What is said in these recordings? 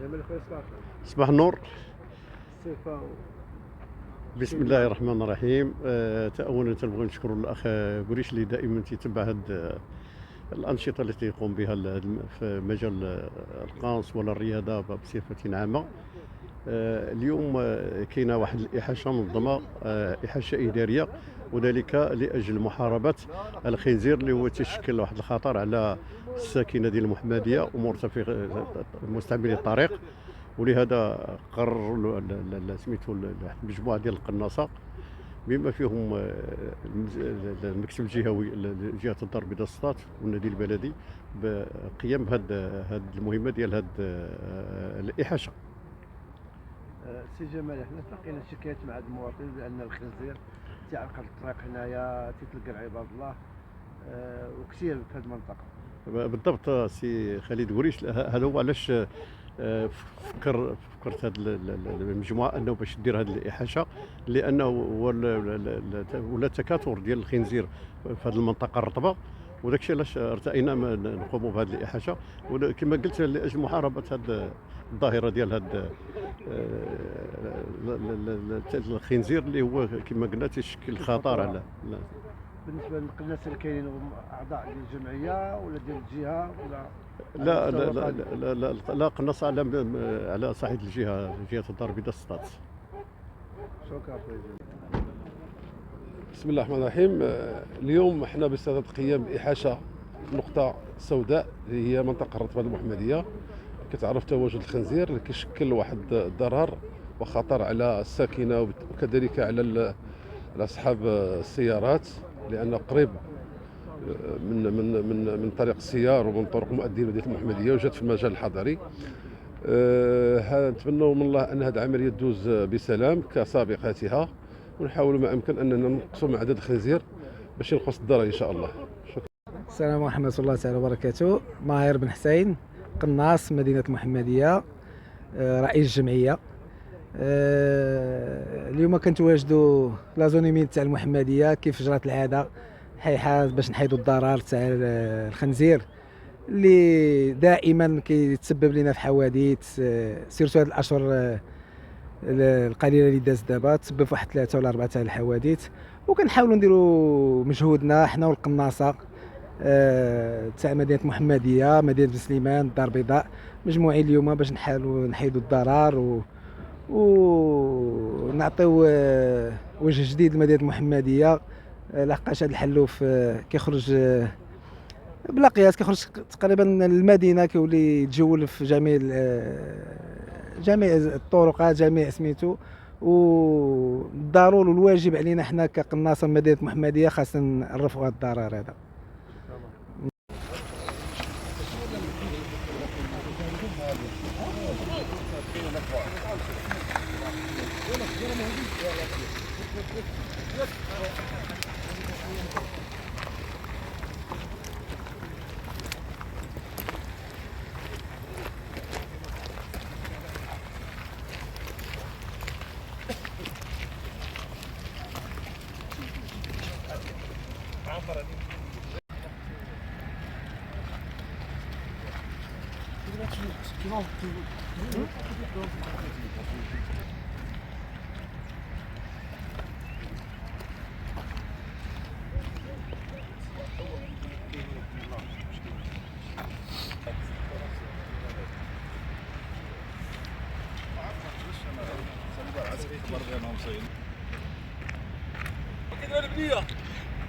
جميل خويا صباح. صباح النور. الصفة بسم الله الرحمن الرحيم. اولا تنبغي نشكر الاخ قريش اللي دائما تيتبع هاد الانشطه التي يقوم بها في مجال القنص ولا الرياضه بصفه عامه. اليوم كاينه واحد الاحاشه منظمه، احاشه اداريه، وذلك لاجل محاربه الخنزير اللي هو تشكل واحد الخطر على الساكنه ديال المحمديه ومرتفق مستعملي الطريق. ولهذا قرروا سميتو المجموعه ديال القناصه بما فيهم المكتب الجهوي لجهه الدار البيضاء السطات والنادي البلدي بقيام بهذه المهمه ديال هذه الاحاشه. سي جمال، حنا تلقينا شكايات مع هاد المواطنين بان الخنزير تيعرقل الطريق هنايا، تيتلقى عباد الله وكثير في هذه المنطقه. بالضبط سي خالد قريش، هذا هو علاش فكرت هذه المجموعه انه باش دير هذه الاحاشه، لانه ولا تكاثر ديال الخنزير في هذه المنطقه الرطبه، وداك الشيء علاش ارتئينا نقوموا بهذه الاحاشه، وكما قلت لاجل محاربه هذه الظاهره ديال هذا الخنزير اللي هو كما قلنا تيشكل خطر على. بالنسبه للقناص اللي كاينين اعضاء للجمعيه ولا ديال الجهه ولا؟ لا لا لا لا لا, لا قناص على صعيد جهه الدار البيضاء السطات. شكرا. بسم الله الرحمن الرحيم. اليوم احنا بصدد قيام بإحاشة نقطة سوداء اللي هي منطقة الرطبة المحمدية. كتعرف تواجد الخنزير اللي كيشكل واحد الضرر وخطر على الساكنة وكذلك على أصحاب السيارات، لأنه قريب من طريق السيار ومن طرق مؤدية لمدينة المحمدية وجات في المجال الحضري. نتمنوا من الله أن هذه العملية تدوز بسلام كسابقاتها، ونحاول ما أمكن أننا نقصوا من عدد الخنزير باش ينقص الضرر إن شاء الله. شكرا. السلام عليكم ورحمة الله تعالى وبركاته. ماهر بن حسين، قناص مدينة المحمدية، رئيس الجمعية. اليوم كنتواجدوا لازونيمين تاع المحمدية كيف جرات العادة، حيحة باش نحيدوا الضرر تاع الخنزير اللي دائما كيتسبب لنا في حوادث، سيرتو هاد الاشهر القليله اللي دازت دابا تسبب في واحد 3 ولا 4 تاع الحوادث. وكنحاولوا نديروا مجهودنا حنا والقناصه تاع مدينه المحمديه، مدينه بن سليمان، الدار البيضاء، مجموعين اليوم باش نحاولوا نحيدوا الضرر ونعطيو وجه جديد لمدينه المحمديه، لحقاش هذا الحلوف كيخرج بلا قياس، كيخرج تقريبا المدينه كيولي يتجول في جميع الطرقات، جميع سميتو. والضروري والواجب علينا حنا كقناصه مدينه المحمديه خاصنا نرفعوا هذا الضرر هذا.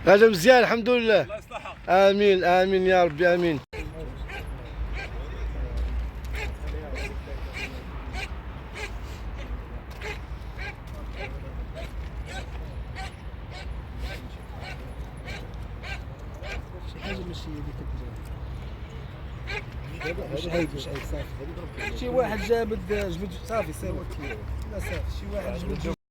هذا مزيان الحمد لله. امين امين يا ربي امين. مش عيب صافي. شي واحد جابد جبد صافي ساوى. لا صافي شي واحد جبد